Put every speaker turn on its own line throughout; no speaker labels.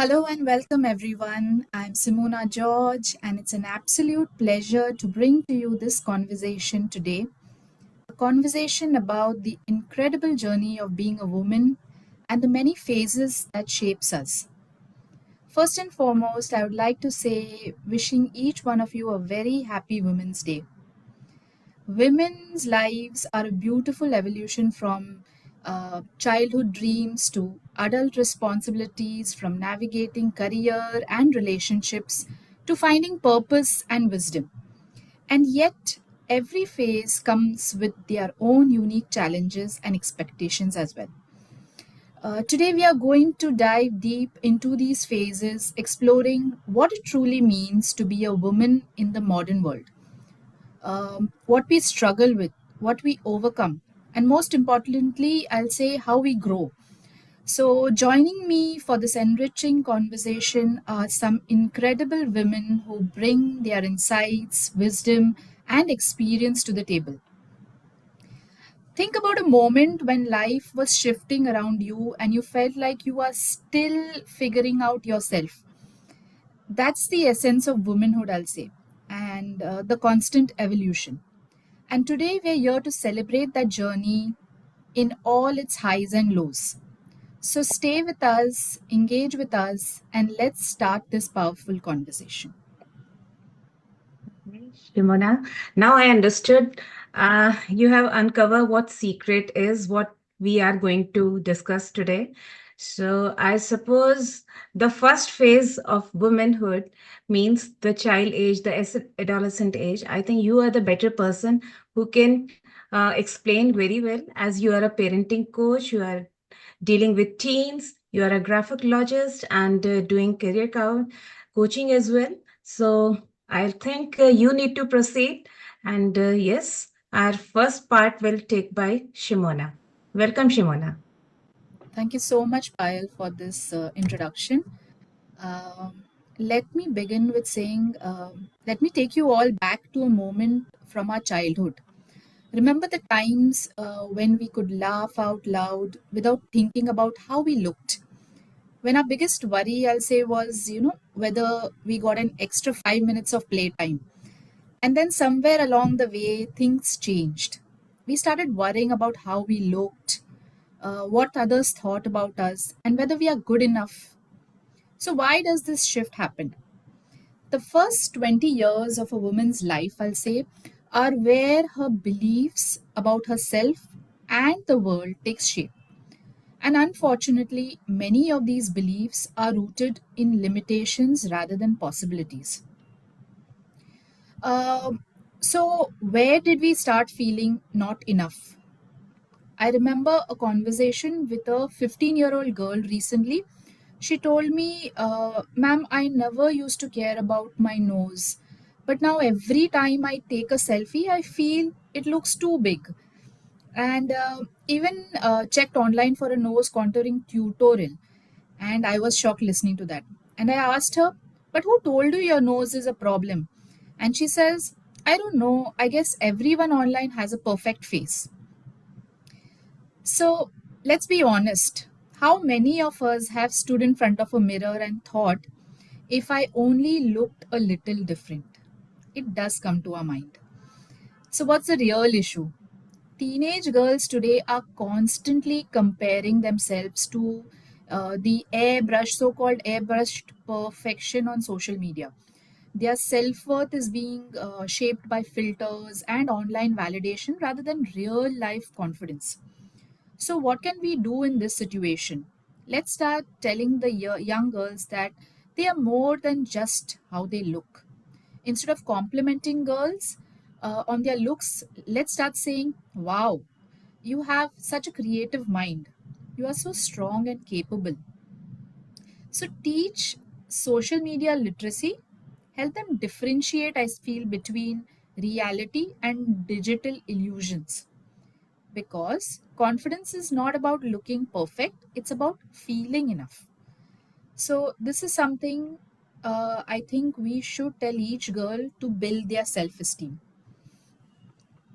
Hello and welcome everyone. I'm Simona George, and it's an absolute pleasure to bring to you this conversation today. A conversation about the incredible journey of being a woman and the many phases that shapes us. First and foremost, I would like to say wishing each one of you a very happy Women's Day. Women's lives are a beautiful evolution from childhood dreams to adult responsibilities, from navigating career and relationships to finding purpose and wisdom. And yet, every phase comes with their own unique challenges and expectations as well. Today, we are going to dive deep into these phases, exploring what it truly means to be a woman in the modern world, what we struggle with, what we overcome, and most importantly, I'll say how we grow. So, joining me for this enriching conversation are some incredible women who bring their insights, wisdom, and experience to the table. Think about a moment when life was shifting around you and you felt like you are still figuring out yourself. That's the essence of womanhood, I'll say, and the constant evolution. And today we're here to celebrate that journey in all its highs and lows. So stay with us, engage with us, and let's start this powerful conversation.
Simona, now I understood. You have uncovered what secret is, what we are going to discuss today. So, I suppose the first phase of womanhood means the child age, the adolescent age. I think you are the better person who can explain very well, as you are a parenting coach, you are dealing with teens, you are a graphologist and doing coaching as well. So, I think you need to proceed. And yes, our first part will take by Shimona. Welcome, Shimona.
Thank you so much, Payal, for this introduction. Let me begin with saying, let me take you all back to a moment from our childhood. Remember the times when we could laugh out loud without thinking about how we looked. When our biggest worry, I'll say, was, whether we got an extra 5 minutes of playtime. And then somewhere along the way, things changed. We started worrying about how we looked, what others thought about us, and whether we are good enough. So, why does this shift happen? The first 20 years of a woman's life, I'll say, are where her beliefs about herself and the world takes shape. And unfortunately, many of these beliefs are rooted in limitations rather than possibilities. So, where did we start feeling not enough? I remember a conversation with a 15-year-old girl recently. She told me, Ma'am, I never used to care about my nose. But now every time I take a selfie, I feel it looks too big. And even checked online for a nose contouring tutorial. And I was shocked listening to that. And I asked her, but who told you your nose is a problem? And she says, I don't know. I guess everyone online has a perfect face. So let's be honest. How many of us have stood in front of a mirror and thought, if I only looked a little different? It does come to our mind. So, what's the real issue? Teenage girls today are constantly comparing themselves to the so called airbrushed perfection on social media. Their self worth is being shaped by filters and online validation rather than real life confidence. So, what can we do in this situation? Let's start telling the young girls that they are more than just how they look. Instead of complimenting girls on their looks, let's start saying, wow, you have such a creative mind. You are so strong and capable. So, teach social media literacy, help them differentiate, I feel, between reality and digital illusions, because confidence is not about looking perfect, it's about feeling enough. So this is something I think we should tell each girl to build their self-esteem.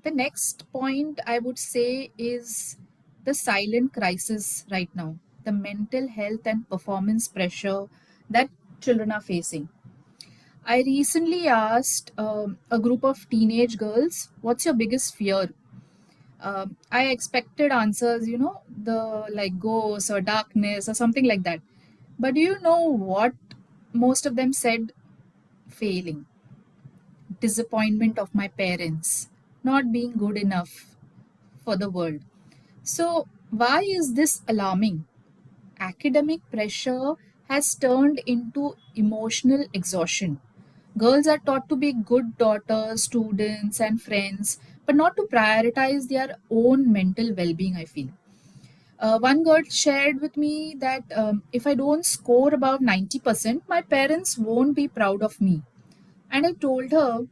The next point I would say is the silent crisis right now, the mental health and performance pressure that children are facing. I recently asked a group of teenage girls, what's your biggest fear? I expected answers, the like ghosts or darkness or something like that. But do you know what most of them said? Failing, disappointment of my parents, not being good enough for the world. So, why is this alarming? Academic pressure has turned into emotional exhaustion. Girls are taught to be good daughters, students, and friends, but not to prioritize their own mental well being, I feel. One girl shared with me that if I don't score above 90%, my parents won't be proud of me. And I told her,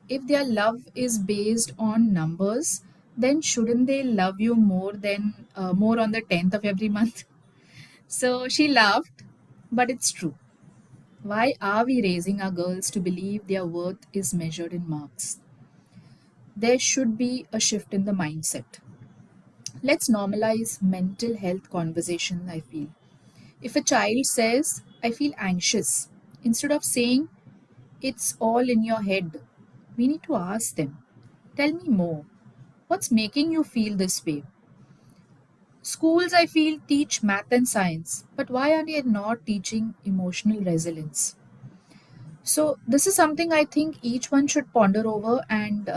if their love is based on numbers, then shouldn't they love you more on the 10th of every month? So she laughed, but it's true. Why are we raising our girls to believe their worth is measured in marks? There should be a shift in the mindset. Let's normalize mental health conversation, I feel. If a child says, I feel anxious, instead of saying, it's all in your head, we need to ask them, tell me more. What's making you feel this way? Schools, I feel, teach math and science, but why are they not teaching emotional resilience? So, this is something I think each one should ponder over and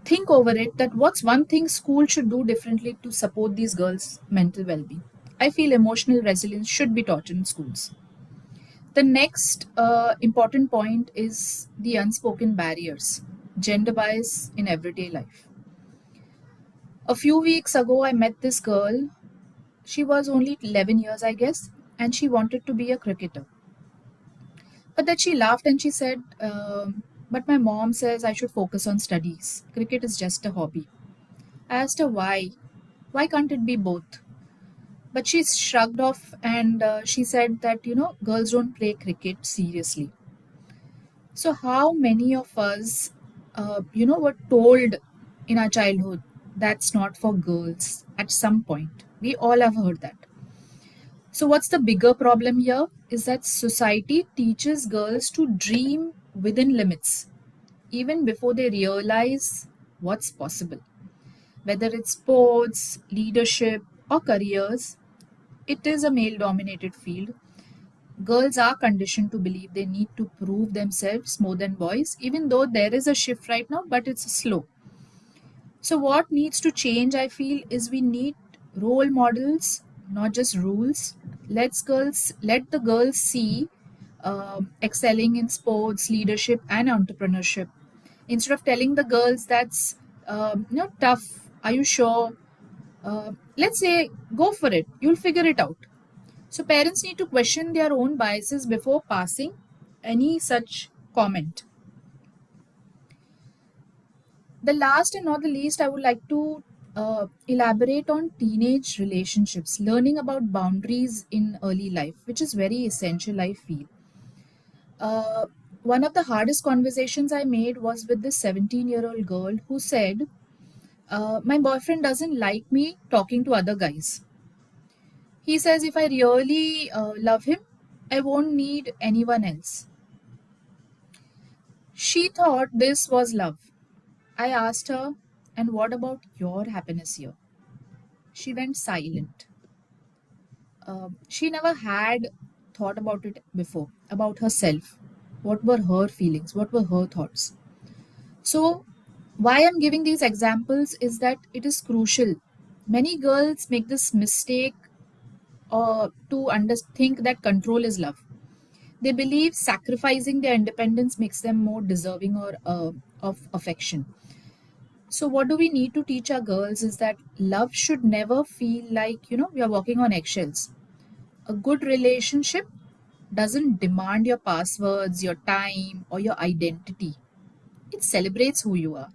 think over it, that what's one thing school should do differently to support these girls' mental well being. I feel emotional resilience should be taught in schools. The next important point is the unspoken barriers, gender bias in everyday life. A few weeks ago, I met this girl. She was only 11 years, I guess, and she wanted to be a cricketer. But then she laughed and she said, but my mom says I should focus on studies. Cricket is just a hobby. I asked her why. Why can't it be both? But she shrugged off and she said that, girls don't play cricket seriously. So, how many of us, were told in our childhood that's not for girls at some point? We all have heard that. So, what's the bigger problem here is that society teaches girls to dream within limits, even before they realize what's possible. Whether it's sports, leadership, or careers, it is a male dominated field. Girls are conditioned to believe they need to prove themselves more than boys, even though there is a shift right now, but it's slow. So, what needs to change, I feel, is we need role models, not just rules. Let the girls see excelling in sports, leadership, and entrepreneurship. Instead of telling the girls that's tough, are you sure? Let's say go for it. You'll figure it out. So parents need to question their own biases before passing any such comment. The last and not the least, I would like to elaborate on teenage relationships, learning about boundaries in early life, which is very essential, I feel. Uh, One of the hardest conversations I made was with this 17-year-old girl who said, my boyfriend doesn't like me talking to other guys. He says if I really love him, I won't need anyone else. She thought this was love. I asked her, and what about your happiness here? She went silent. She never had thought about it before, about herself. What were her feelings? What were her thoughts? So, why I'm giving these examples is that it is crucial. Many girls make this mistake think that control is love. They believe sacrificing their independence makes them more deserving or of affection. So, what do we need to teach our girls is that love should never feel like, we are walking on eggshells. A good relationship doesn't demand your passwords, your time, or your identity. It celebrates who you are.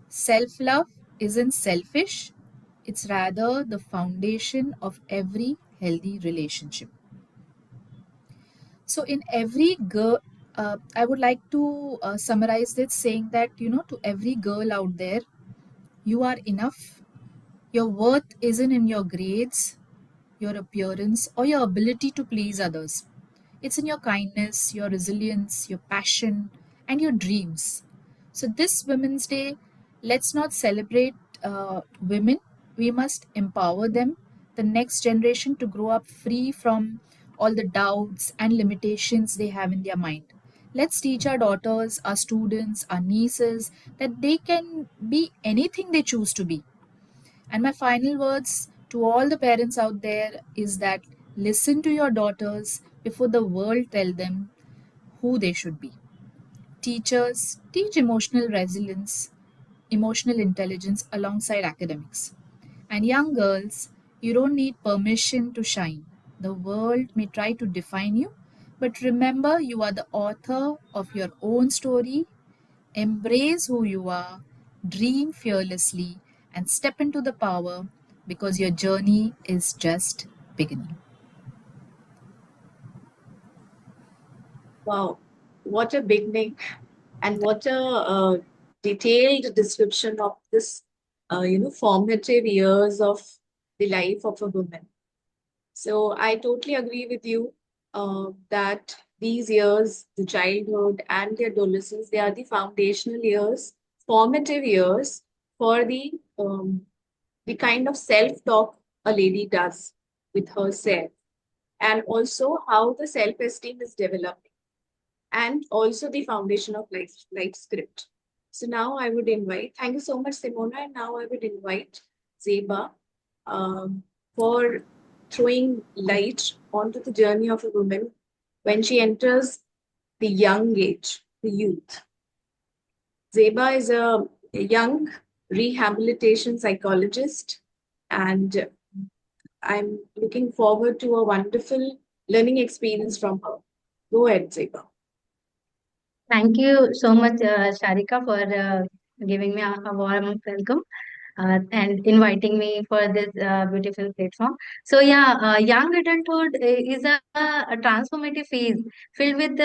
Self love isn't selfish, it's rather the foundation of every healthy relationship. So, in every girl, I would like to summarize this saying that, to every girl out there, you are enough. Your worth isn't in your grades. your appearance, or your ability to please others. It's in your kindness, your resilience, your passion, and your dreams. So, this Women's Day, let's not celebrate women, we must empower them, the next generation, to grow up free from all the doubts and limitations they have in their mind. Let's teach our daughters, our students, our nieces that they can be anything they choose to be. And my final words to all the parents out there is that listen to your daughters before the world tell them who they should be. Teachers, teach emotional resilience, emotional intelligence alongside academics. And young girls, you don't need permission to shine. The world may try to define you, but remember you are the author of your own story. Embrace who you are, dream fearlessly, and step into the power because your journey is just beginning.
Wow, what a beginning, and what a detailed description of this, formative years of the life of a woman. So I totally agree with you that these years, the childhood and the adolescence, they are the foundational years, formative years for the kind of self-talk a lady does with herself, and also how the self-esteem is developing, and also the foundation of life script. So now I would invite, thank you so much, Simona, and now I would invite Zeba um, for throwing light onto the journey of a woman when she enters the young age, the youth. Zeba is a young rehabilitation psychologist, and I'm looking forward to a wonderful learning experience from her. Go ahead, Zeba.
Thank you so much, Sharika, for giving me a warm welcome and inviting me for this beautiful platform. So, yeah, young adulthood is a transformative phase filled with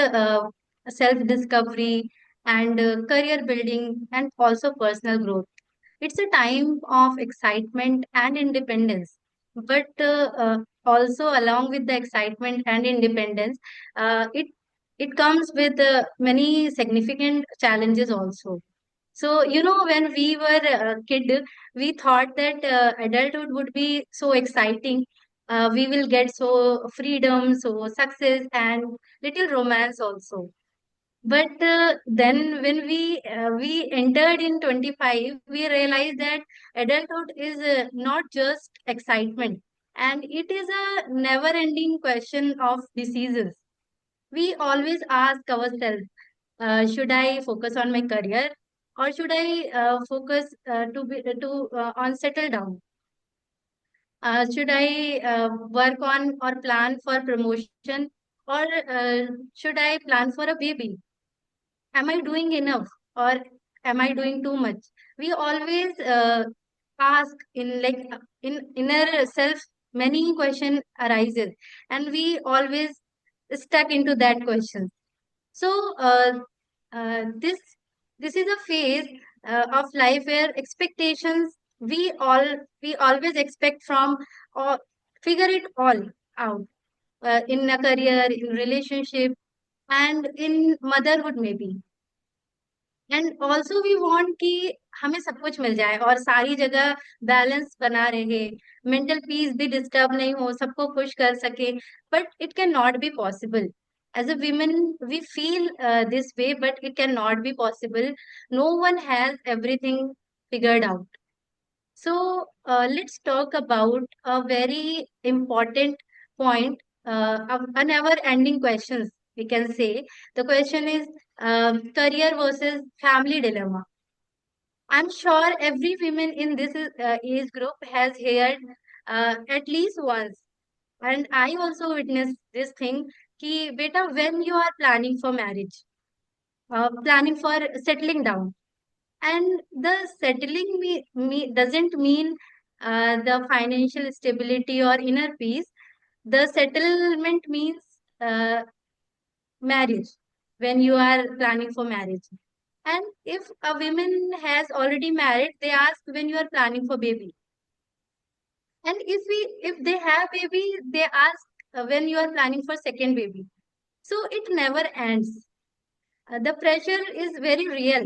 self-discovery and career building and also personal growth. It's a time of excitement and independence, but also along with the excitement and independence, it comes with many significant challenges also. So, when we were a kid, we thought that adulthood would be so exciting. We will get so freedom, so success, and little romance also. But then when we entered in 25, we realized that adulthood is not just excitement, and it is a never-ending question of decisions. We always ask ourselves, should I focus on my career, or should I focus to on settle down? Should I work on or plan for promotion, or should I plan for a baby? Am I doing enough, or am I doing too much? We always ask in like in inner self, many question arises, and we always stuck into that question. So this is a phase of life where expectations, we always expect from, or figure it all out, in a career, in relationship, and in motherhood maybe. And also we want कि हमें सब कुछ मिल जाए और सारी जगह balance बना रहे, मेंटल पीस भी डिस्टर्ब नहीं हो, सबको खुश कर सके, but it can not be possible. As a women, we feel this way, but it cannot be possible. No one has everything figured out. So let's talk about a very important point, of a never-ending questions. We can say the question is career versus family dilemma. I'm sure every woman in this age group has heard at least once, and I also witnessed this thing. Ki beta, when you are planning for marriage, planning for settling down, and the settling doesn't mean the financial stability or inner peace. The settlement means marriage, when you are planning for marriage. And if a woman has already married, they ask when you are planning for baby. And if they have baby, they ask when you are planning for second baby. So it never ends. The pressure is very real.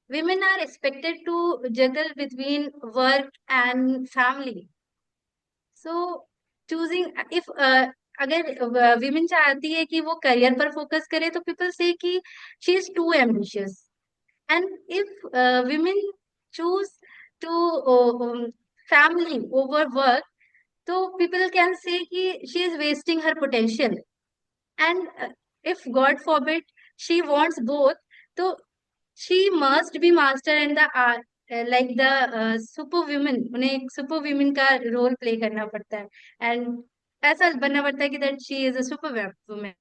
Women are expected to juggle between work and family. So choosing, if अगर women चाहती है कि वो career पर focus करे, तो people say कि she is too ambitious. And if women choose to family over work, so people can say कि she is wasting her potential. And if God forbid she wants both, so she must be master in the art, like the super women. उन्हें एक super women का role play करना पड़ता है, and ऐसा बनना पड़ता है कि that she is a super woman.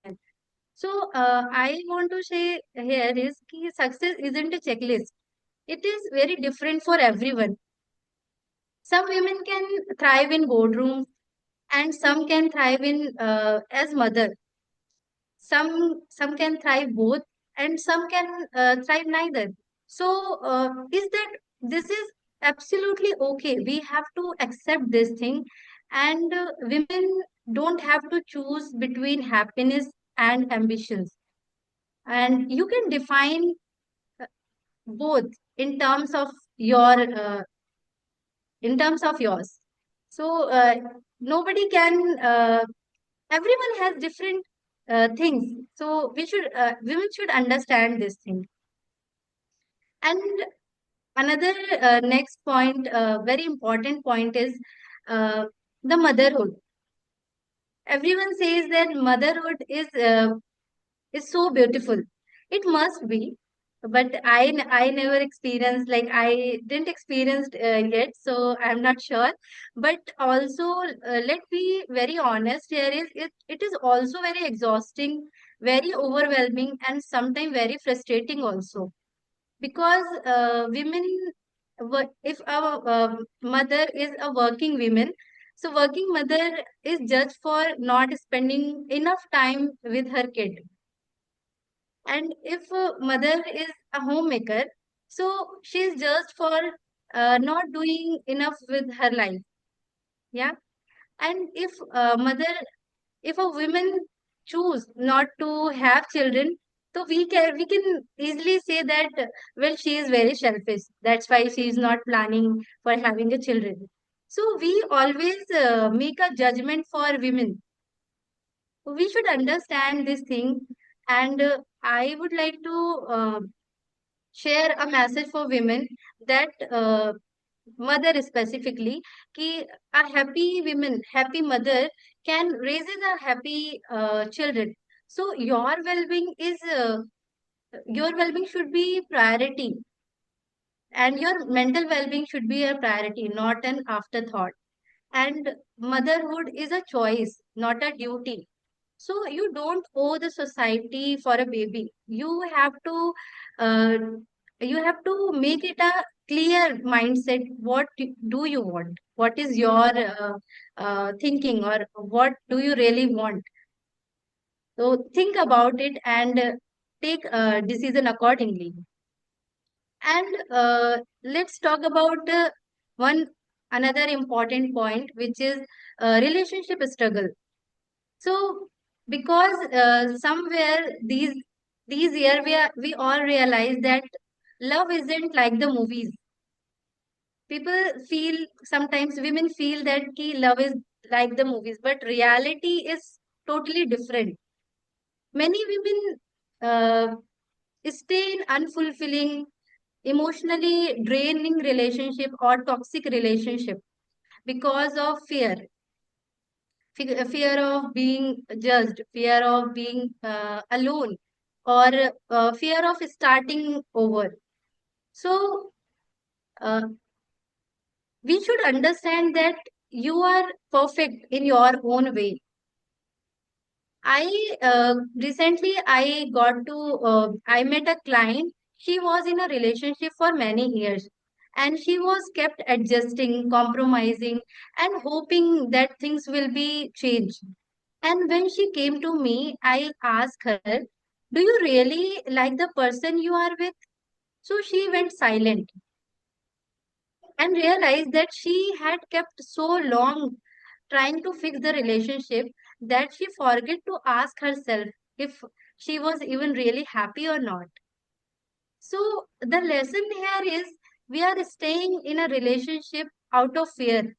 So I want to say here is कि success isn't a checklist. It is very different for everyone. Some women can thrive in boardrooms, and some can thrive in as mother. Some can thrive both, and some can thrive neither. So is that this is absolutely okay. We have to accept this thing, and women don't have to choose between happiness and ambitions. And you can define uh, both in terms of your in terms of yours. So nobody can. Everyone has different things. So we should women should understand this thing. And another next point, very important point is uh, the motherhood. Everyone says that motherhood is so beautiful. It must be, but I never experienced, like I didn't experience yet, so I'm not sure. But also, let's be very honest here. Is it is also very exhausting, very overwhelming, and sometimes very frustrating also, because women, if our mother is a working woman, so working mother is judged for not spending enough time with her kid. And if a mother is a homemaker, so she is judged for not doing enough with her life. Yeah. And if a woman choose not to have children, so we can easily say that well, she is very selfish. That's why she is not planning for having a children. So we always make a judgment for women. We should understand this thing, and I would like to share a message for women that mother specifically कि a happy women, happy mother can raises a happy children. So your well-being should be priority, and your mental well-being should be a priority, not an afterthought. And motherhood is a choice, not a duty. So you don't owe the society for a baby. Uh, you have to make it a clear mindset. What do you want? What is your thinking, or what do you really want? So think about it and take a decision accordingly. And let's talk about one another important point, which is relationship struggle. So, because somewhere these year we all realize that love isn't like the movies. People feel, sometimes women feel that ki love is like the movies, but reality is totally different. Many women stay in unfulfilling, emotionally draining relationship or toxic relationship because of fear of being judged, fear of being alone, or fear of starting over. So, uh, we should understand that you are perfect in your own way. I met a client. She was in a relationship for many years, and she was kept adjusting, compromising, and hoping that things will be changed. And when she came to me, I asked her, do you really like the person you are with? So she went silent. and realized that she had kept so long trying to fix the relationship that she forget to ask herself if she was even really happy or not. So the lesson here is we are staying in a relationship out of fear.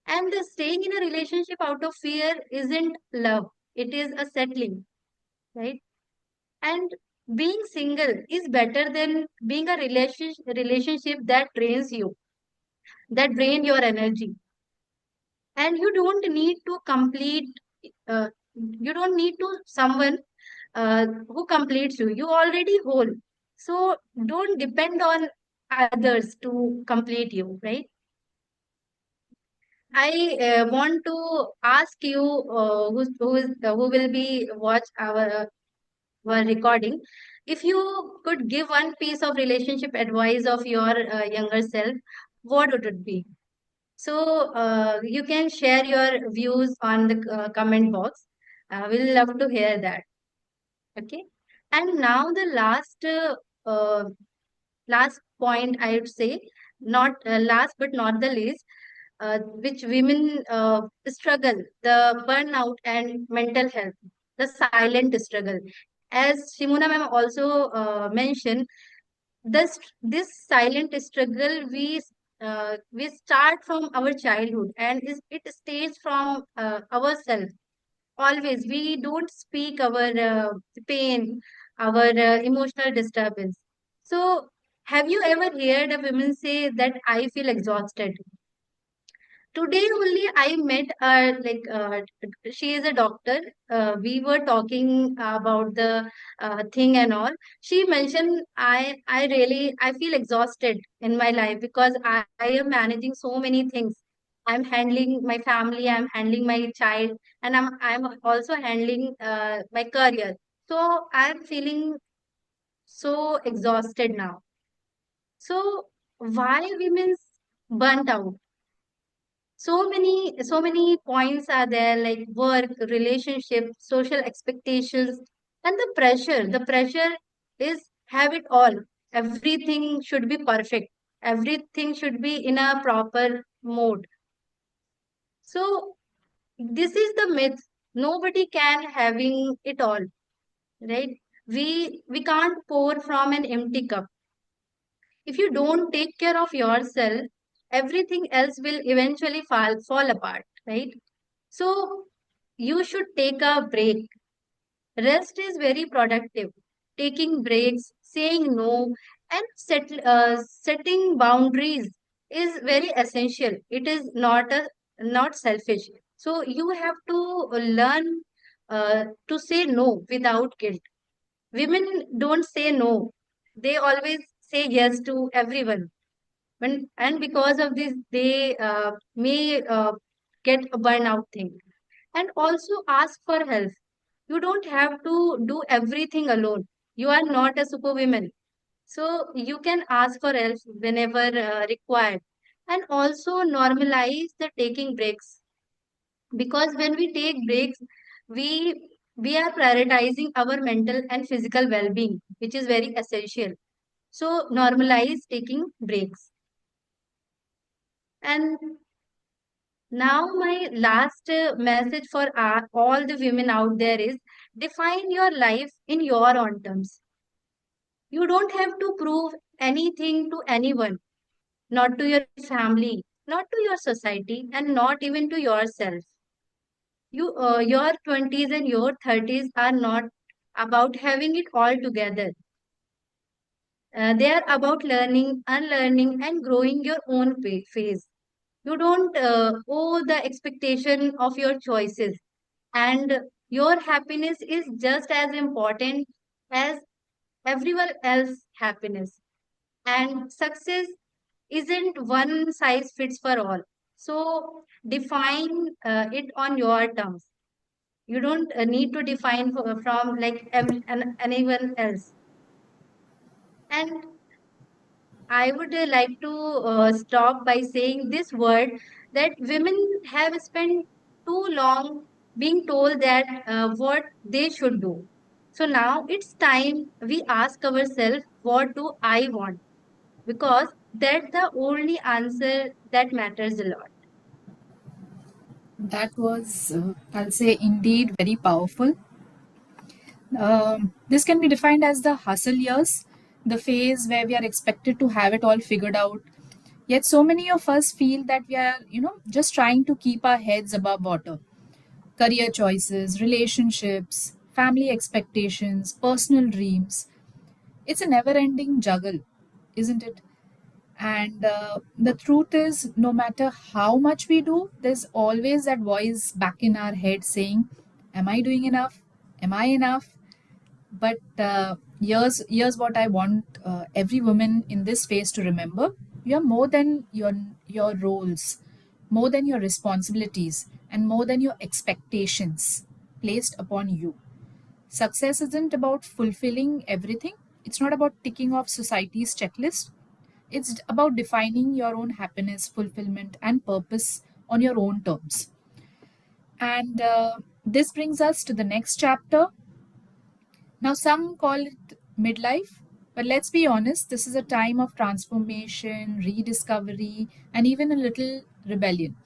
And the staying in a relationship out of fear isn't love. It is a settling, right? And being single is better than being a relationship that drains you, that drain your energy. And you don't need to complete, you don't need to someone who completes you. You already whole. So don't depend on others to complete you, right? I want to ask you, who will be watch our recording, if you could give one piece of relationship advice of your younger self, what would it be? So you can share your views on the comment box. We'll love to hear that. Okay. And now the last point I would say, not last but not the least, which women struggle, the burnout and mental health, the silent struggle. As Shimona ma'am also mentioned, this silent struggle we start from our childhood, and it stays from ourselves. Always we don't speak our pain, our emotional disturbance. So have you ever heard a woman say that I feel exhausted? Today only I met she is a doctor. We were talking about the thing and all. She mentioned I feel exhausted in my life because I am managing so many things. I'm handling my family, I'm handling my child, and I'm also handling my career. So I'm feeling so exhausted now. So why women's burnt out? So many points are there, like work, relationship, social expectations, and the pressure is have it all. Everything should be perfect, everything should be in a proper mode. So this is the myth. Nobody can having it all, right? We can't pour from an empty cup. If you don't take care of yourself, everything else will eventually fall apart, right? So you should take a break. Rest is very productive. Taking breaks, saying no, and setting boundaries is very essential. It is not selfish. So you have to learn to say no without guilt. Women don't say no; they always say yes to everyone. And because of this, they may get a burnout thing. And also ask for help. You don't have to do everything alone. You are not a superwoman. So you can ask for help whenever required. And also normalize the taking breaks. Because when we take breaks, we are prioritizing our mental and physical well-being, which is very essential. So normalize taking breaks. And now, my last message for all the women out there is define your life in your own terms. You don't have to prove anything to anyone, not to your family, not to your society, and not even to yourself. Your 20s and your 30s are not about having it all together. They are about learning, unlearning, and growing your own phase. You don't owe the expectation of your choices, and your happiness is just as important as everyone else's happiness. And success isn't one size fits for all. So define it on your terms. You don't need to define from like anyone else. And I would like to stop by saying this word, that women have spent too long being told that what they should do. So now it's time we ask ourselves, what do I want? Because That's the only answer that matters a lot.
That was, I'll say, indeed very powerful. This can be defined as the hustle years, the phase where we are expected to have it all figured out. Yet, so many of us feel that we are, just trying to keep our heads above water. Career choices, relationships, family expectations, personal dreams. It's a never ending juggle, isn't it? And the truth is, no matter how much we do, there's always that voice back in our head saying, am I doing enough? Am I enough? But here's what I want every woman in this phase to remember: you're more than your roles, more than your responsibilities, and more than your expectations placed upon you. Success isn't about fulfilling everything. It's not about ticking off society's checklist. It's about defining your own happiness, fulfillment, and purpose on your own terms. And this brings us to the next chapter. Now, some call it midlife, but let's be honest, this is a time of transformation, rediscovery, and even a little rebellion.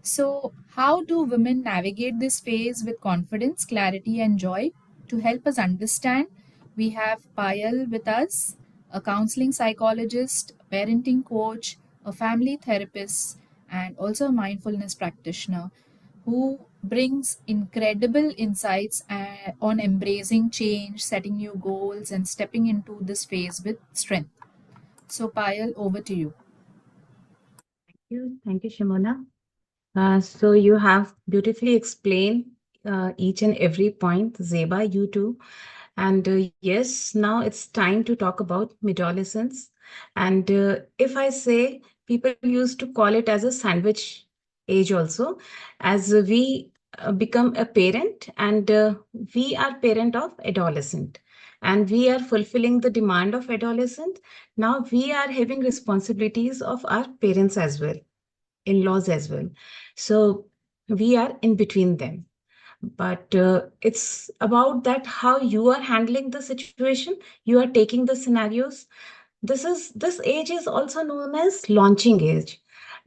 So, how do women navigate this phase with confidence, clarity, and joy? To help us understand, we have Payal with us, a counseling psychologist, a parenting coach, a family therapist, and also a mindfulness practitioner who brings incredible insights on embracing change, setting new goals, and stepping into this phase with strength. So, Payal, over to you.
Thank you, Shimona. So you have beautifully explained each and every point, Zeba, you too. And yes, now it's time to talk about adolescence. And if I say, people used to call it as a sandwich age also, as we become a parent, and we are parent of adolescent. And we are fulfilling the demand of adolescent. Now we are having responsibilities of our parents as well, in-laws as well. So we are in between them. But it's about that how you are handling the situation, you are taking the scenarios. This age is also known as launching age,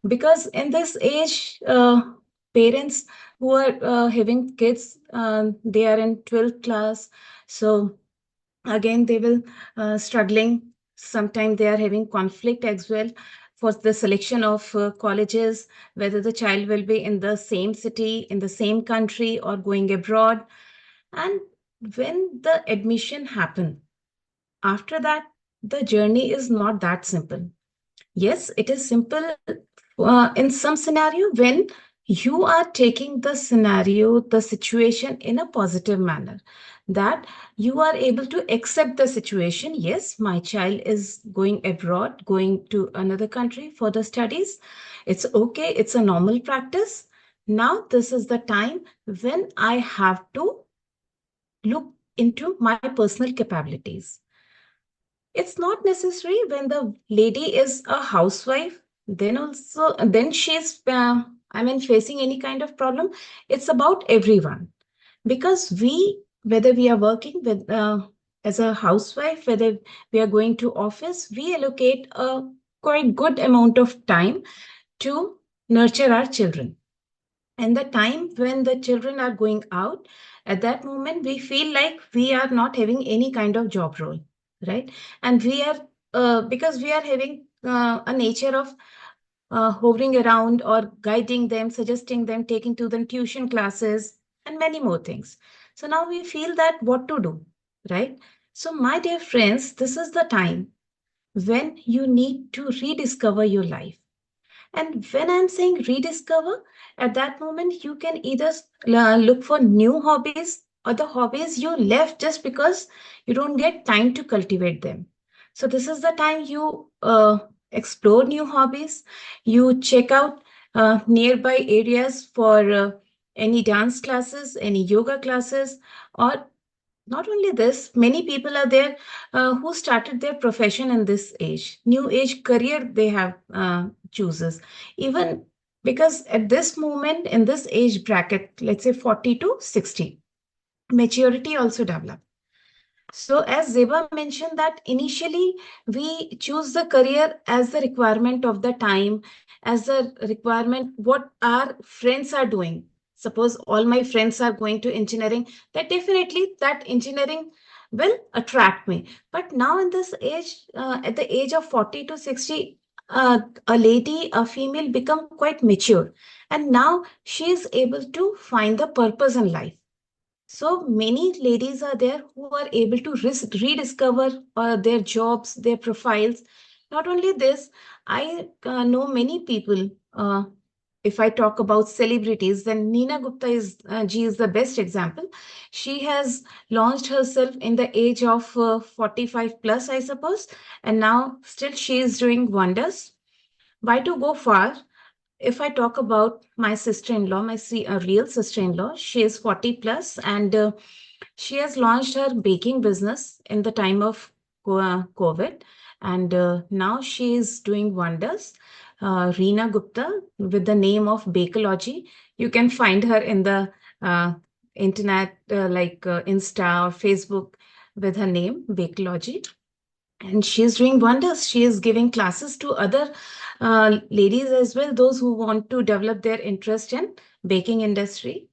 because in this age, parents who are having kids, they are in 12th class. So again they will struggling. Sometimes they are having conflict as well for the selection of colleges, whether the child will be in the same city, in the same country, or going abroad. And when the admission happen, after that, the journey is not that simple. Yes, it is simple in some scenario when you are taking the scenario, the situation in a positive manner, that you are able to accept the situation. Yes, my child is going abroad, going to another country for the studies. It's okay, it's a normal practice. Now, this is the time when I have to look into my personal capabilities. It's not necessary when the lady is a housewife, then also, then she's, facing any kind of problem. It's about everyone, because whether we are working with, as a housewife, whether we are going to office, we allocate a quite good amount of time to nurture our children. And the time when the children are going out, at that moment, we feel like we are not having any kind of job role, right? And we are, because we are having a nature of hovering around or guiding them, suggesting them, taking to them tuition classes, and many more things. So now we feel that what to do, right? So, my dear friends, this is the time when you need to rediscover your life. And when I'm saying rediscover, at that moment, you can either look for new hobbies, or the hobbies you left just because you don't get time to cultivate them. So, this is the time you explore new hobbies, you check out nearby areas for any dance classes, any yoga classes, or not only this, many people are there who started their profession in this age, new age career they have chooses. Even because at this moment in this age bracket, let's say 40 to 60, maturity also develop. So as Zeba mentioned that initially we choose the career as the requirement of the time, as the requirement what our friends are doing. Suppose all my friends are going to engineering, that definitely that engineering will attract me. But now in this age, at the age of 40 to 60, a lady, a female become quite mature. And now she is able to find the purpose in life. So many ladies are there who are able to rediscover their jobs, their profiles. Not only this, I know many people. If I talk about celebrities, then Neena Gupta she is the best example. She has launched herself in the age of 45 plus, I suppose, and now still she is doing wonders. Why to go far? If I talk about my sister-in-law, a real sister-in-law, she is 40 plus and she has launched her baking business in the time of COVID. And now she is doing wonders. Reena Gupta, with the name of Bakeology. You can find her in the uh, internet, like Insta or Facebook, with her name, Bakeology, and she's doing wonders. She is giving classes to other ladies as well, those who want to develop their interest in baking industry.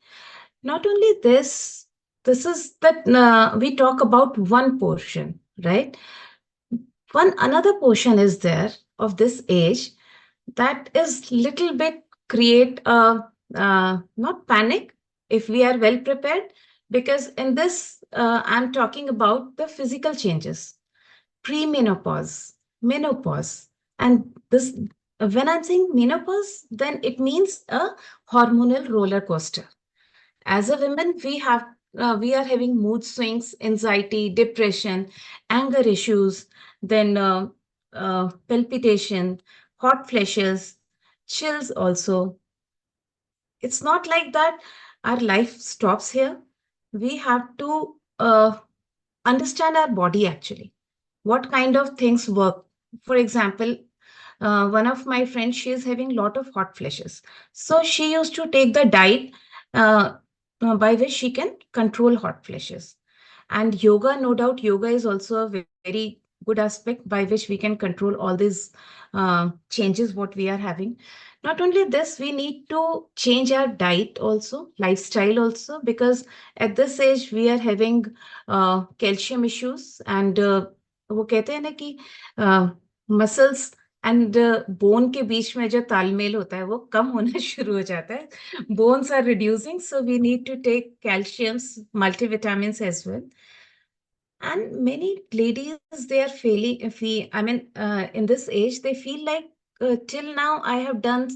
Not only this, this is that we talk about one portion, right? One another portion is there of this age that is little bit create a not panic if we are well prepared, because in this I'm talking about the physical changes, premenopause, menopause. And this, when I'm saying menopause, then it means a hormonal roller coaster. As a woman, we are having mood swings, anxiety, depression, anger issues, then palpitation, hot flashes, chills also. It's not like that our life stops here. We have to understand our body actually, what kind of things work. For example, one of my friends, she is having lot of hot flashes, so she used to take the diet uh, by which she can control hot flashes. And yoga, no doubt yoga is also a very good aspect by which we can control all these changes what we are having. Not only this, we need to change our diet also, lifestyle also, because at this age we are having calcium issues, and वो कहते हैं ना कि muscles and bone के बीच में जो तालमेल होता है वो कम होना शुरू हो जाता है. Bones are reducing, so we need to take calciums, multivitamins as well. And many ladies, they are feeling, in this age, they feel like till now I have done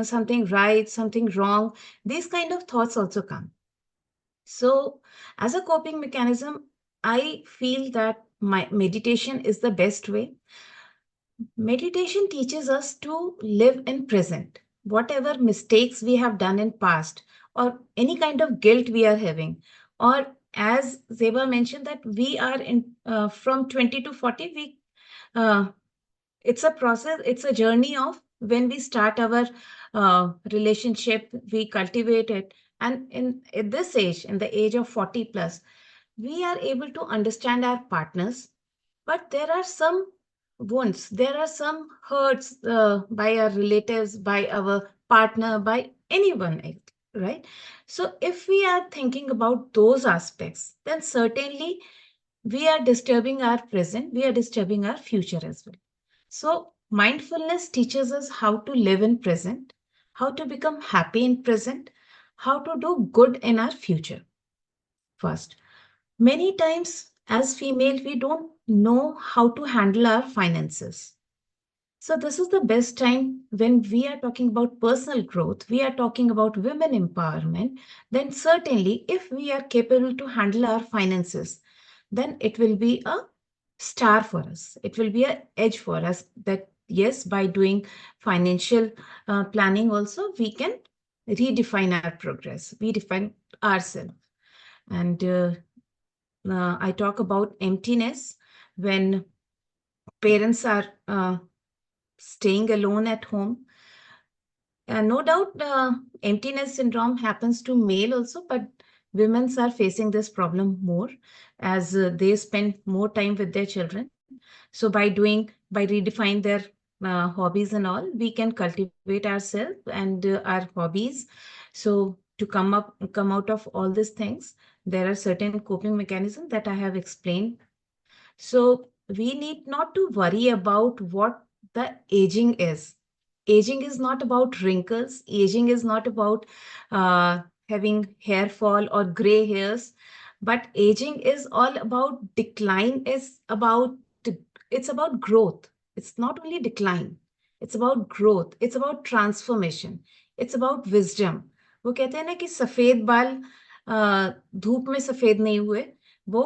something right, something wrong. These kind of thoughts also come. So, as a coping mechanism, I feel that my meditation is the best way. Meditation teaches us to live in present. Whatever mistakes we have done in past, or any kind of guilt we are having, or as Zeba mentioned that we are in from 20 to 40, we uh, it's a process, it's a journey of when we start our relationship, we cultivate it, and in at this age, in the age of 40 plus, we are able to understand our partners, but there are some wounds, there are some hurts by our relatives, by our partner, by anyone else, right? So if we are thinking about those aspects, then certainly we are disturbing our present, we are disturbing our future as well. So mindfulness teaches us how to live in present, how to become happy in present, how to do good in our future. First, many times as female, we don't know how to handle our finances. So this is the best time when we are talking about personal growth, we are talking about women empowerment, then certainly if we are capable to handle our finances, then it will be a star for us. It will be an edge for us that yes, by doing financial planning also, we can redefine our progress, we define ourselves. And I talk about emptiness when parents are staying alone at home. No doubt, emptiness syndrome happens to male also, but women are facing this problem more as they spend more time with their children. So by redefine their hobbies and all, we can cultivate ourselves and our hobbies. So to come out of all these things, there are certain coping mechanisms that I have explained. So we need not to worry about what the aging is. Aging is not about wrinkles. Aging is not about having hair fall or gray hairs. But aging is all about decline, is about it's about growth. It's not only decline. It's about growth. It's about transformation. It's about wisdom. वो कहते हैं ना कि सफेद बाल धूप में सफेद नहीं हुए, वो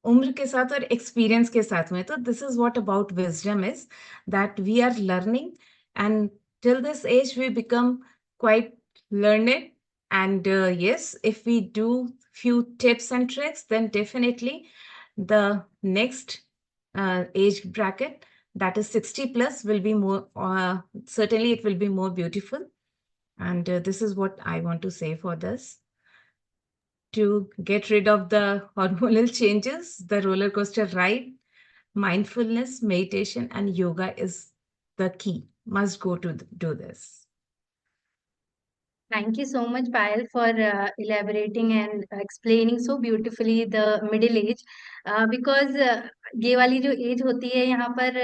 उम्र के साथ और एक्सपीरियंस के साथ में. तो this is what about wisdom is, that we are learning and till this age we become quite learned. And yes, if we do few tips and tricks, then definitely the next age bracket, that is 60 plus, will be more certainly it will be more beautiful. And this is what I want to say for this. To get rid of the hormonal changes, the roller coaster ride, mindfulness, meditation, and yoga is the key. Must go to do this.
Thank you so much, Payal, for elaborating and explaining so beautifully the middle age. Because ये वाली जो as होती है यहाँ पर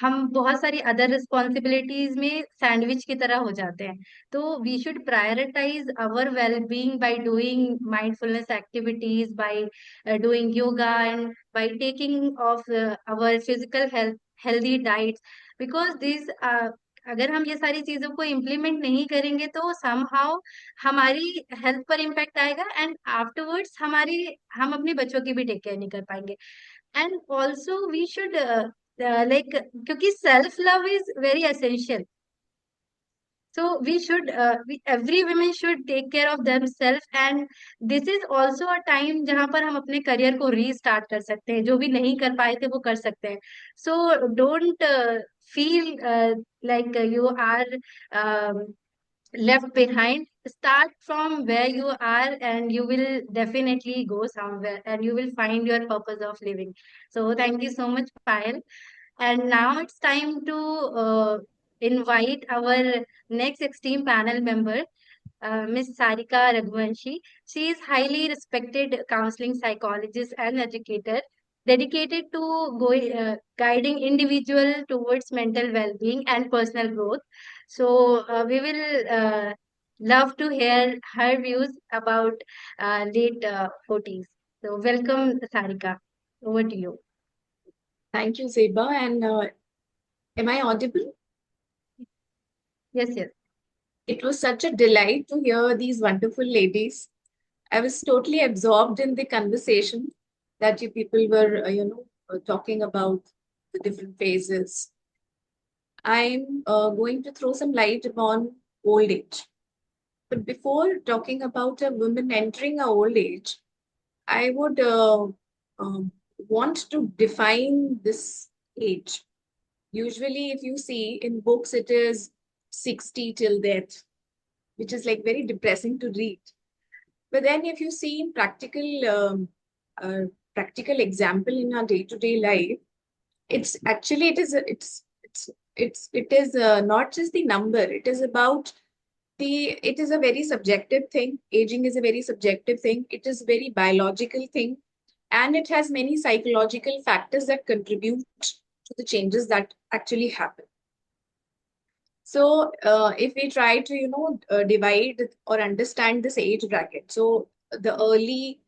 हम बहुत सारी अदर रिस्पॉन्सिबिलिटीज में सैंडविच की तरह हो जाते हैं. तो we should prioritise our well being by doing mindfulness activities, by doing yoga and by taking off our physical health, healthy diets. Because this अगर हम ये सारी चीजों को इम्प्लीमेंट नहीं करेंगे तो समहाउ हमारी हेल्थ पर इम्पैक्ट आएगा, एंड आफ्टरवर्ड्स हम अपने बच्चों की भी टेक केयर नहीं कर पाएंगे. And also we should like, क्योंकि self love is very essential. So every women should take care of themselves, and this is also a time जहाँ पर हम अपने करियर को रीस्टार्ट कर सकते हैं. जो भी नहीं कर पाए थे वो कर सकते हैं. So don't feel like you are left behind. Start from where you are, and you will definitely go somewhere, and you will find your purpose of living. So thank you so much, Payal. And now it's time to invite our next esteemed panel member, Ms. Sarika Raghuvanshi. She is highly respected counseling psychologist and educator, dedicated to guiding individual towards mental well-being and personal growth. So we will love to hear her views about late 40s. So welcome, Sarika. Over to you.
Thank you, Zeba. And am I audible?
Yes, yes.
It was such a delight to hear these wonderful ladies. I was totally absorbed in the conversation that you people were, talking about the different phases. I'm going to throw some light upon old age. But before talking about a woman entering a old age, I would want to define this age. Usually, if you see in books, it is 60 till death, which is like very depressing to read. But then, if you see in practical example in our day-to-day life, it's actually it is not just the number. It is about it is a very subjective thing. Aging is a very subjective thing. It is a very biological thing, and it has many psychological factors that contribute to the changes that actually happen. So if we try to divide or understand this age bracket, so the early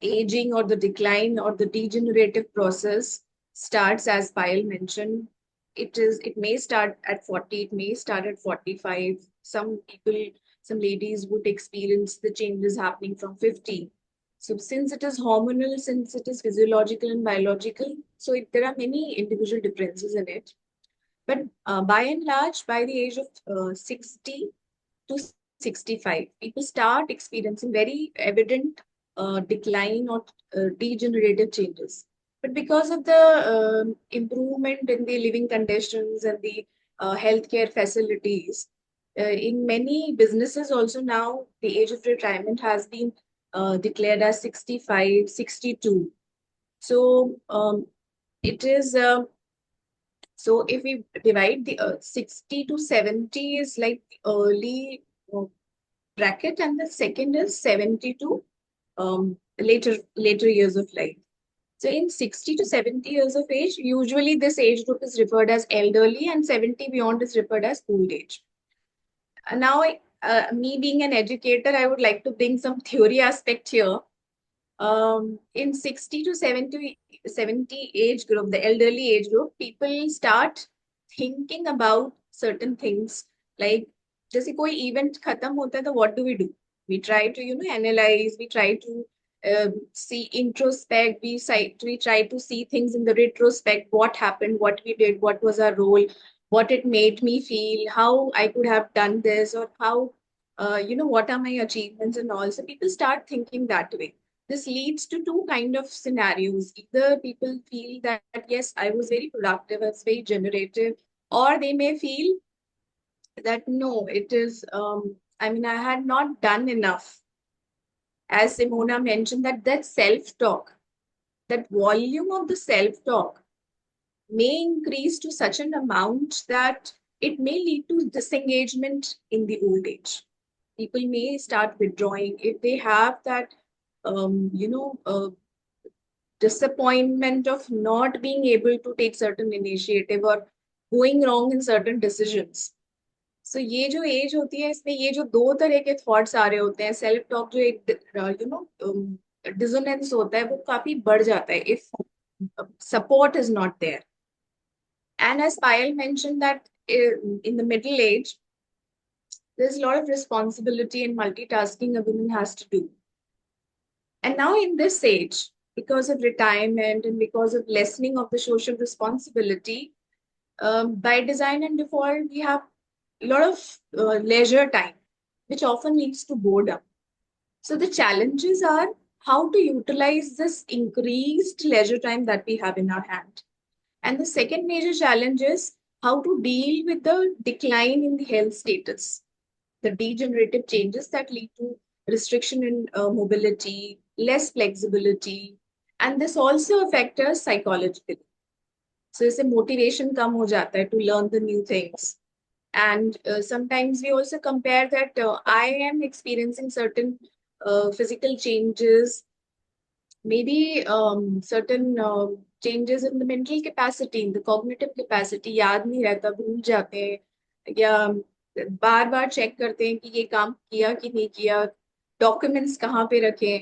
aging or the decline or the degenerative process starts, as Payal mentioned. It may start at 40, it may start at 45. Some ladies would experience the changes happening from 50. So since it is hormonal, since it is physiological and biological, so there are many individual differences in it. But by and large, by the age of 60 to 65, people start experiencing very evident decline or degenerative changes. But because of the improvement in the living conditions and the healthcare facilities, In many businesses also now, the age of retirement has been declared as 65, 62. So it is, so if we divide the 60 to 70 is like the early bracket, and the second is 70 to later years of life. So in 60 to 70 years of age, usually this age group is referred as elderly, and 70 beyond is referred as old age. Now, me being an educator, I would like to bring some theory aspect here. In 60 to 70 age group, the elderly age group, people start thinking about certain things. Like, जैसे कोई event खत्म होता है, तो what do? We try to, analyze, we try to see introspect, we try to see things in the retrospect, what happened, what we did, what was our role, what it made me feel, how I could have done this, or how, what are my achievements and all. So people start thinking that way. This leads to two kind of scenarios. Either people feel that, yes, I was very productive, I was very generative, or they may feel that, no, it is, I had not done enough. As Simona mentioned, that self-talk, that volume of the self-talk may increase to such an amount that it may lead to disengagement in the old age. People may start withdrawing if they have that, disappointment of not being able to take certain initiative or going wrong in certain decisions. So ये जो as होती है, इसमें ये जो दो तरह के थॉट्स आ रहे होते हैं, सेल्फ टॉक जो एक डिसोनेंस होता है, वो काफी बढ़ जाता है if support is not there. And as Payal mentioned that in the middle age, there's a lot of responsibility and multitasking a woman has to do. And now in this age, because of retirement and because of lessening of the social responsibility, by design and default, we have a lot of leisure time, which often leads to boredom. So the challenges are how to utilize this increased leisure time that we have in our hand. And the second major challenge is how to deal with the decline in the health status, the degenerative changes that lead to restriction in mobility, less flexibility, and this also affects us psychologically. So it's a motivation come ho jata hai to learn the new things. And sometimes we also compare that I am experiencing certain physical changes, maybe certain changes in the mental capacity, in the cognitive capacity, याद नहीं रहता, भूल जाते हैं, या बार बार check करते हैं कि ये काम किया कि नहीं किया, डॉक्यूमेंट्स कहाँ पे रखे.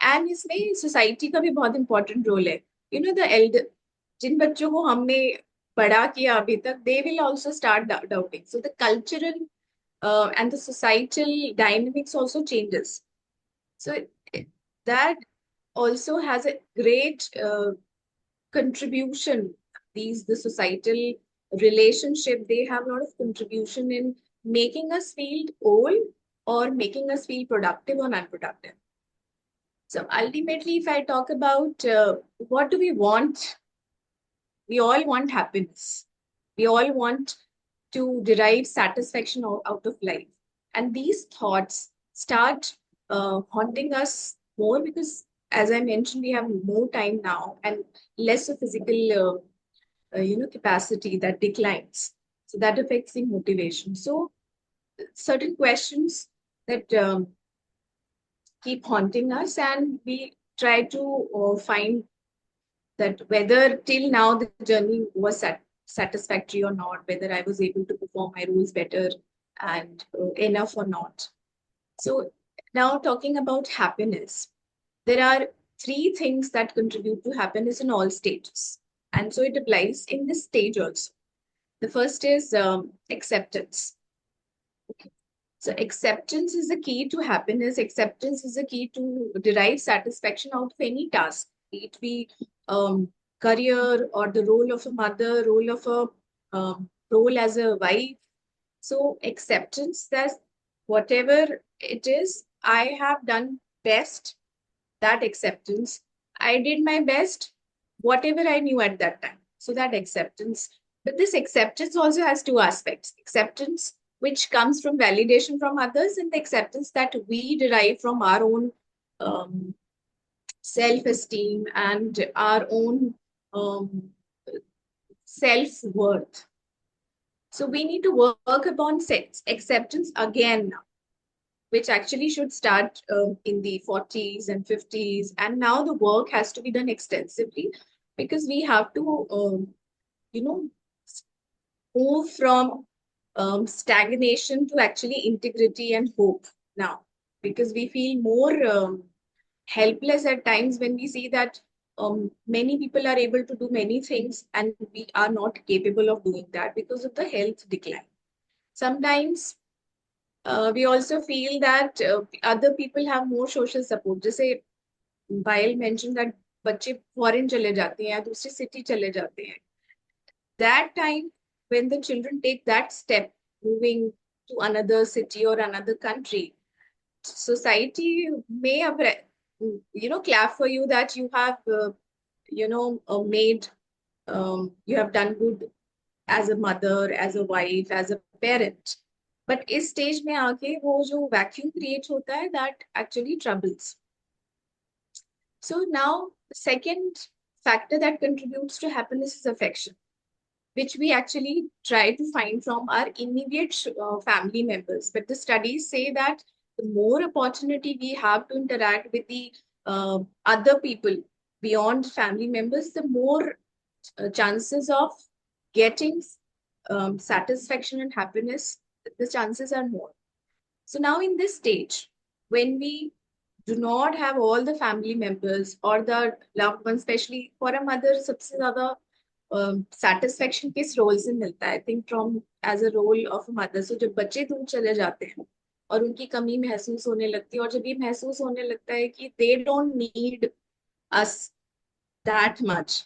एंड इसमें सोसाइटी का भी बहुत इंपॉर्टेंट रोल है. द एल्डर, जिन बच्चों को हमने बड़ा किया अभी तक, they will also start doubting. So the cultural and the societal dynamics also changes. So that also has a great contribution. The societal relationship, they have a lot of contribution in making us feel old or making us feel productive or unproductive. So ultimately, if I talk about what do we want, we all want happiness. We all want to derive satisfaction out of life. And these thoughts start haunting us more because, as I mentioned, we have more time now and less of physical, capacity that declines. So that affects the motivation. So certain questions that keep haunting us, and we try to find that whether till now the journey was satisfactory or not, whether I was able to perform my roles better and enough or not. So now talking about happiness, there are three things that contribute to happiness in all stages. And so it applies in this stage also. The first is acceptance. Okay. So acceptance is the key to happiness. Acceptance is the key to derive satisfaction out of any task, be it be career or the role of a mother, role of a role as a wife. So acceptance that whatever it is, I have done best. That acceptance, I did my best, whatever I knew at that time. So that acceptance. But this acceptance also has two aspects. Acceptance which comes from validation from others and the acceptance that we derive from our own um, self-esteem and our own um, self-worth. So we need to work upon acceptance again now, which actually should start in the 40s and 50s. And now the work has to be done extensively because we have to, you know, move from stagnation to actually integrity and hope now, because we feel more helpless at times when we see that many people are able to do many things and we are not capable of doing that because of the health decline. Sometimes we also feel that other people have more social support. जैसे Payal mentioned that बच्चे foreign चले जाते हैं या दूसरी city चले जाते हैं. That time when the children take that step, moving to another city or another country, society may have, clap for you that you have, made, you have done good as a mother, as a wife, as a parent. But इस stage में आके वो जो vacuum create होता है, that actually troubles. So now the second factor that contributes to happiness is affection, which we actually try to find from our immediate family members. But the studies say that the more opportunity we have to interact with the other people beyond family members, the more chances of getting satisfaction and happiness, the chances are more. So now in this stage, when we do not have all the family members or the loved ones, especially for a mother, सबसे ज़्यादा satisfaction किस role से मिलता है? I think from as a role of a mother. So जब बच्चे दूर चले जाते हैं और उनकी कमी महसूस होने लगती है और जब ये महसूस होने लगता है कि they don't need us that much,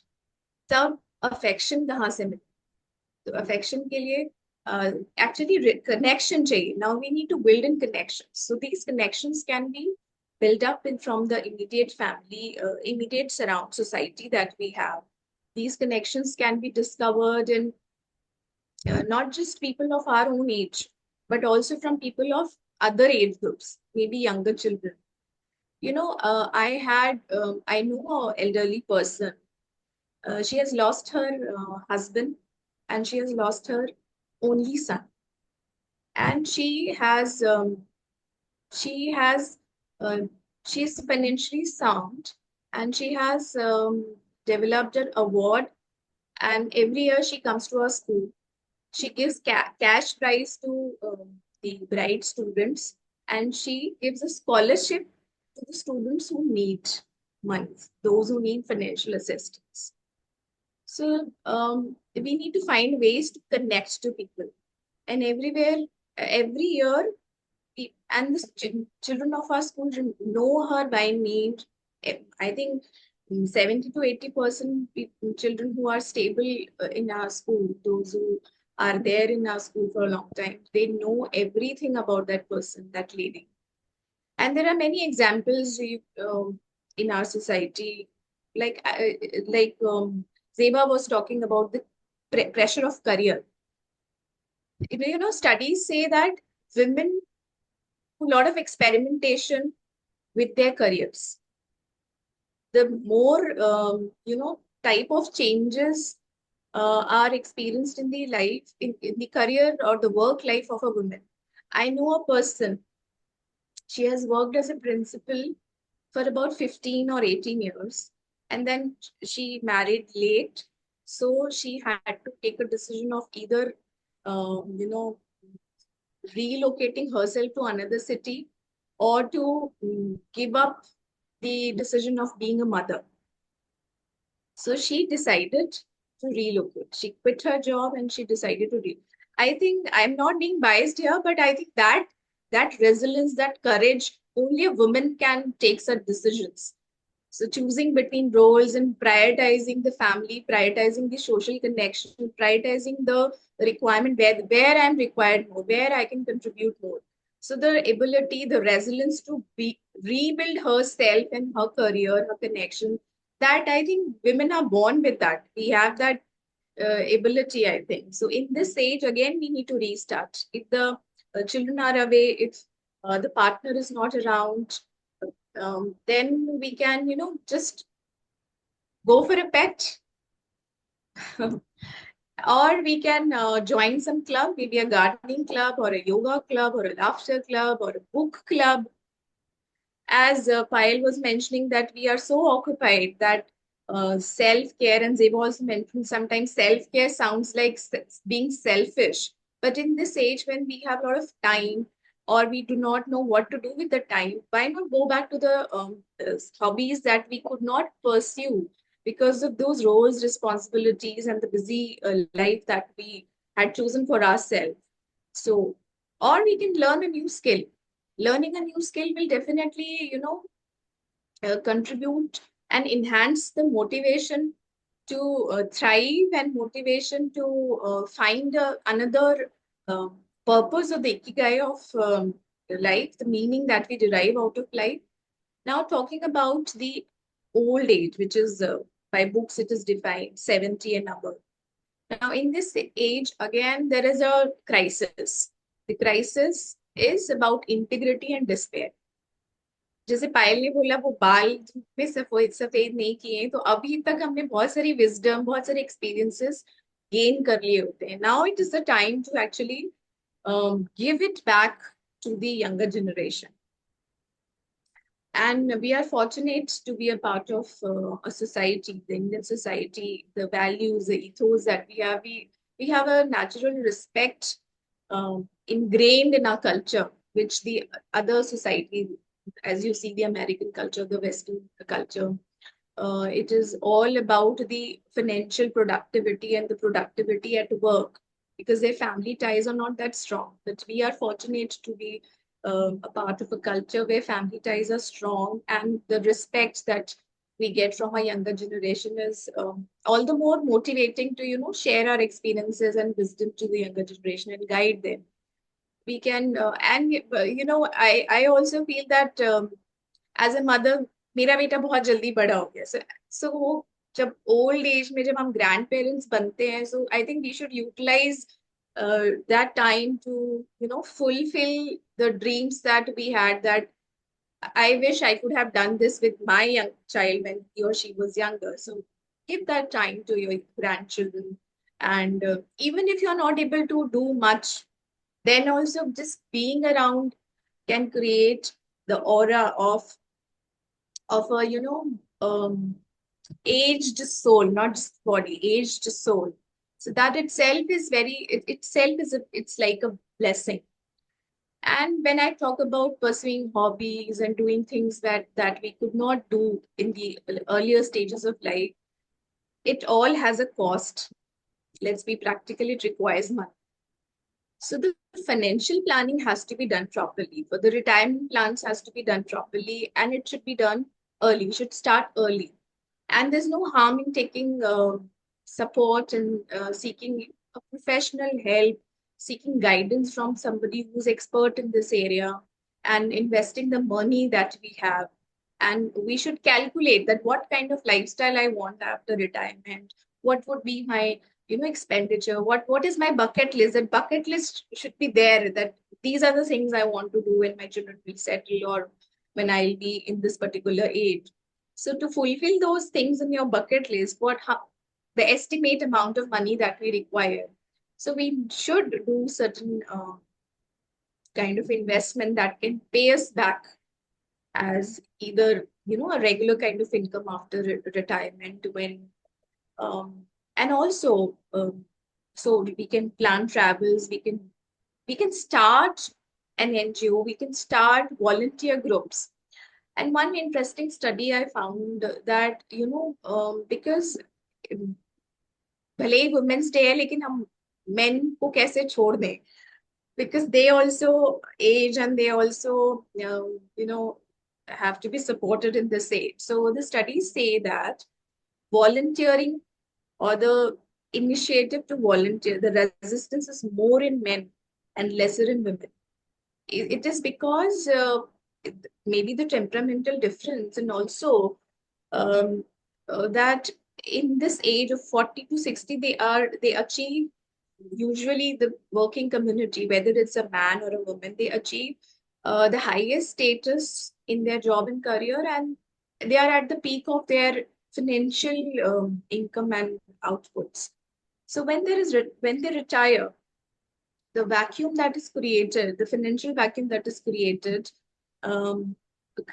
तब affection कहाँ से मिलती? तो affection के लिए actually connection चाहिए. Now we need to build in connections. So these connections can be built up from the immediate family, immediate surround society that we have. These connections can be discovered in not just people of our own age, but also from people of other age groups, maybe younger children. I know an elderly person. She has lost her husband and she has lost her only son. And she has she's financially sound and she has developed an award, and every year she comes to our school. She gives cash prize to the bride students, and she gives a scholarship to the students who need money, those who need financial assistance. So we need to find ways to connect to people, and everywhere, every year, and the children of our school know her by name. I think 70 to 80% children who are stable in our school, those who are there in our school for a long time, they know everything about that person, that lady. And there are many examples in our society, like Zeba was talking about the pressure of career. Studies say that women do a lot of experimentation with their careers. The more type of changes are experienced in the life, in the career or the work life of a woman. I know a person, she has worked as a principal for about 15 or 18 years, and then she married late. So she had to take a decision of either, relocating herself to another city or to give up the decision of being a mother. So she decided to relocate. She quit her job and she decided to relocate. I think I'm not being biased here, but I think that resilience, that courage, only a woman can take such decisions. So choosing between roles and prioritizing the family, prioritizing the social connection, prioritizing the requirement where I'm required more, where I can contribute more. So the ability, the resilience to rebuild herself and her career, her connection, that I think women are born with that. We have that ability, I think. So in this age, again, we need to restart. If the children are away, if the partner is not around, then we can, just go for a pet. Or we can join some club, maybe a gardening club or a yoga club or a laughter club or a book club. As Payal was mentioning, that we are so occupied that self-care, and they've also mentioned sometimes self-care sounds like being selfish. But in this age, when we have a lot of time or we do not know what to do with the time, why not go back to the hobbies that we could not pursue because of those roles, responsibilities, and the busy life that we had chosen for ourselves? So, or we can learn a new skill. Learning a new skill will definitely, contribute and enhance the motivation to thrive, and motivation to find another uh, purpose of the ikigai of life, the meaning that we derive out of life. Now, talking about the old age, which is by books, it is defined 70 and above. Now, in this age, again, there is a crisis. The crisis is about integrity and despair. जैसे पायल ने बोला वो बाल में सफेद सफेद नहीं किए, तो अभी तक हमने बहुत सारी विजडम, बहुत सारे एक्सपीरियंसेस गेन कर लिए होते हैं. Now it is the time to actually give it back to the younger generation. And we are fortunate to be a part of a society, the Indian society, the values, the ethos that we have. We have a natural respect ingrained in our culture, which the other society, as you see, the American culture, the Western culture, it is all about the financial productivity and the productivity at work, because their family ties are not that strong. But we are fortunate to be a part of a culture where family ties are strong, and the respect that we get from our younger generation is all the more motivating to share our experiences and wisdom to the younger generation and guide them. We can and I also feel that as a mother, मेरा बेटा बहुत जल्दी बड़ा हो गया. सो वो जब old age में जब हम ग्रैंड पेरेंट्स बनते हैं, so I think we should utilise that time to fulfill the dreams that we had, that I wish I could have done this with my young child when he or she was younger. So give that time to your grandchildren. And even if you're not able to do much, then also just being around can create the aura of a aged soul, not just body, aged soul. So that itself is it's like a blessing. And when I talk about pursuing hobbies and doing things that we could not do in the earlier stages of life, it all has a cost. Let's be practical, it requires money. So the financial planning has to be done properly. For the retirement plans has to be done properly, and it should be done early. We should start early. And there's no harm in taking support and seeking a professional help, seeking guidance from somebody who's expert in this area, and investing the money that we have. And we should calculate that what kind of lifestyle I want after retirement, what would be my expenditure, what is my bucket list. That bucket list should be there, that these are the things I want to do when my children will settle, or when I'll be in this particular age. So to fulfill those things in your bucket list, the estimate amount of money that we require. So we should do certain kind of investment that can pay us back as either a regular kind of income after retirement, when and also so we can plan travels, we can start an NGO, we can start volunteer groups. And one interesting study I found that because भले ही women's day है, लेकिन हम men को कैसे छोड़ दें, because they also age, and they also have to be supported in this age. So the studies say that volunteering, or the initiative to volunteer, the resistance is more in men and lesser in women. It is because maybe the temperamental difference, and also that in this age of 40 to 60, they achieve, usually the working community, whether it's a man or a woman, they achieve the highest status in their job and career, and they are at the peak of their financial income and outputs. So when they retire, the vacuum that is created, the financial vacuum that is created, um,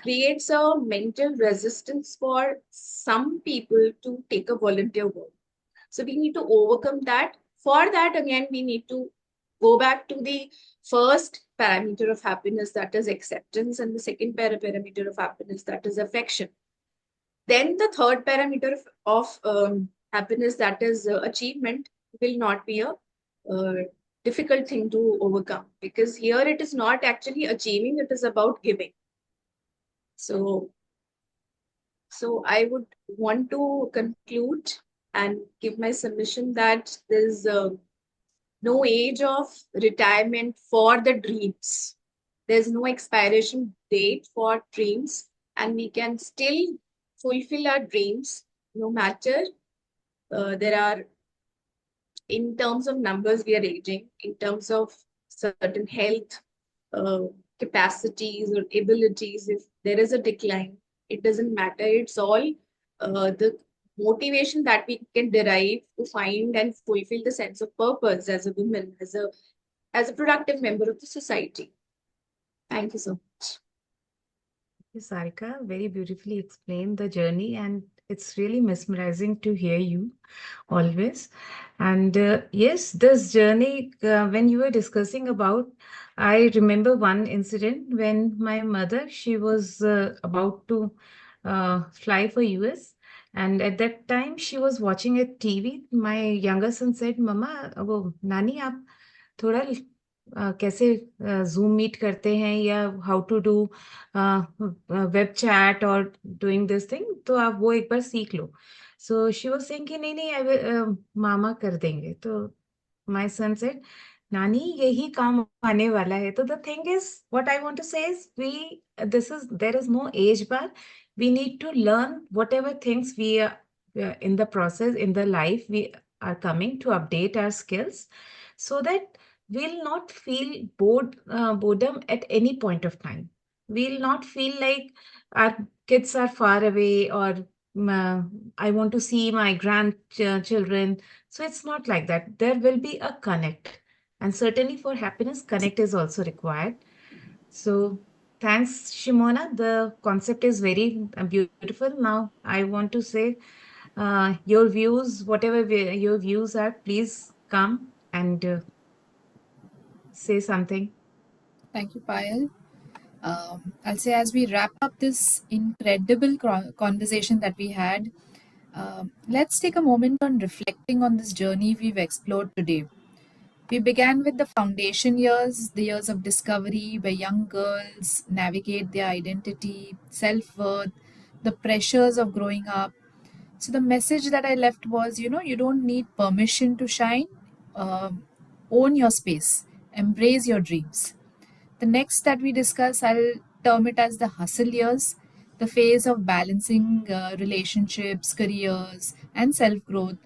creates a mental resistance for some people to take a volunteer work. So we need to overcome that. For that, again, we need to go back to the first parameter of happiness, that is acceptance, and the second parameter of happiness, that is affection. Then the third parameter of happiness, that is achievement, will not be a difficult thing to overcome, because here it is not actually achieving, it is about giving. So, so I would want to conclude and give my submission that there's no age of retirement for the dreams. There's no expiration date for dreams, and we can still fulfill our dreams no matter there are, in terms of numbers, we are aging, in terms of certain health uh, capacities or abilities, if there is a decline, it doesn't matter. It's all the motivation that we can derive to find and fulfill the sense of purpose as a woman, as a productive member of the society. Thank you so much.
Sarika, very beautifully explained the journey, and it's really mesmerizing to hear you always. And yes, this journey, when you were discussing about, I remember one incident when my mother, she was about to fly for US. And at that time, she was watching a TV. My younger son said, Mama, वो नानी आप थोड़ा कैसे zoom meet करते हैं या how to do web chat और doing this thing, तो आप वो एक बार सीख लो. सो शी वाज सेइंग कि नहीं नहीं मामा कर देंगे. तो माय सन सेड, नानी यही काम आने वाला है. तो the thing is what I want to say is we this is there is no age bar. We need to learn whatever things we in the process in the life we are coming to update our skills, so that we'll not feel boredom at any point of time. We'll not feel like our kids are far away, or I want to see my grandchildren. So it's not like that. There will be a connect. And certainly for happiness, connect is also required. So thanks, Shimona. The concept is very beautiful. Now I want to say your views, whatever your views are, please come and say something.
Thank you, Payal. I'll say, as we wrap up this incredible conversation that we had, let's take a moment on reflecting on this journey we've explored today. We began with the foundation years, the years of discovery, where young girls navigate their identity, self worth, the pressures of growing up. So, the message that I left was, you don't need permission to shine. Um Own your space, embrace your dreams. The next that we discuss, I'll term it as the hustle years, the phase of balancing relationships, careers, and self growth,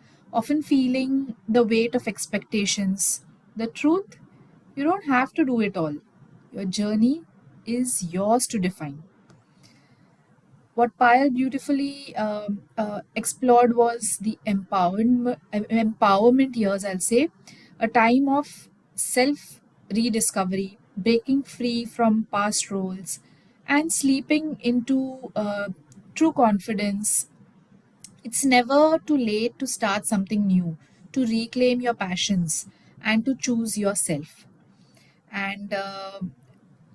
often feeling the weight of expectations. The truth, you don't have to do it all. Your journey is yours to define. What Payal beautifully explored was the empowerment years, I'll say, a time of self rediscovery, breaking free from past roles, and sleeping into true confidence. It's never too late to start something new, to reclaim your passions, and to choose yourself. And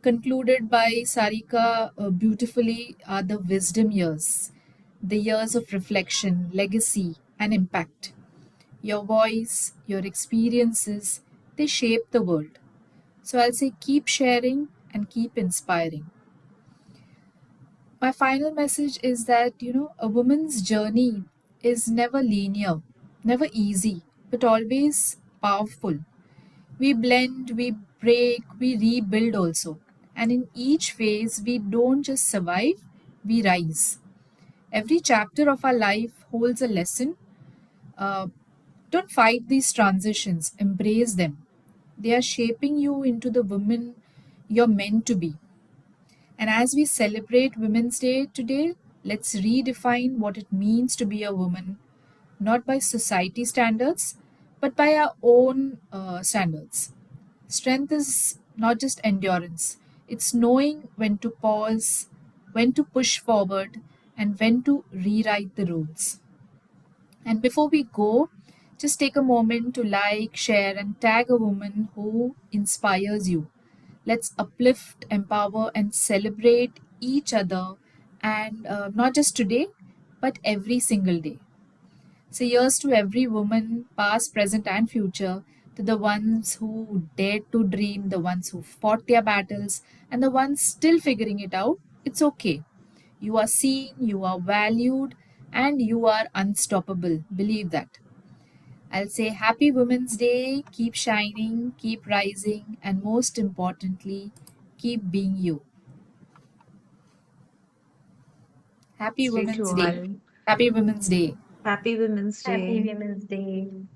concluded by Sarika beautifully, are the wisdom years, the years of reflection, legacy, and impact. Your voice, your experiences, they shape the world. So I'll say, keep sharing and keep inspiring. My final message is that, a woman's journey is never linear, never easy, but always powerful. We blend, we break, we rebuild also. And in each phase, we don't just survive, we rise. Every chapter of our life holds a lesson. Uh, don't fight these transitions, embrace them. They are shaping you into the woman you're meant to be. And as we celebrate Women's Day today, let's redefine what it means to be a woman, not by society standards, but by our own standards. Strength is not just endurance, it's knowing when to pause, when to push forward, and when to rewrite the rules. And before we go, just take a moment to like, share, and tag a woman who inspires you. Let's uplift, empower, and celebrate each other, and not just today, but every single day. So, here's to every woman, past, present, and future, to the ones who dared to dream, the ones who fought their battles, and the ones still figuring it out. It's okay. You are seen, you are valued, and you are unstoppable. Believe that. I'll say Happy Women's Day, keep shining, keep rising, and most importantly, keep being you. Happy
Stay to
Women's Day.
all.
Happy Women's Day.
Happy Women's
Happy
Day.
Women's Day.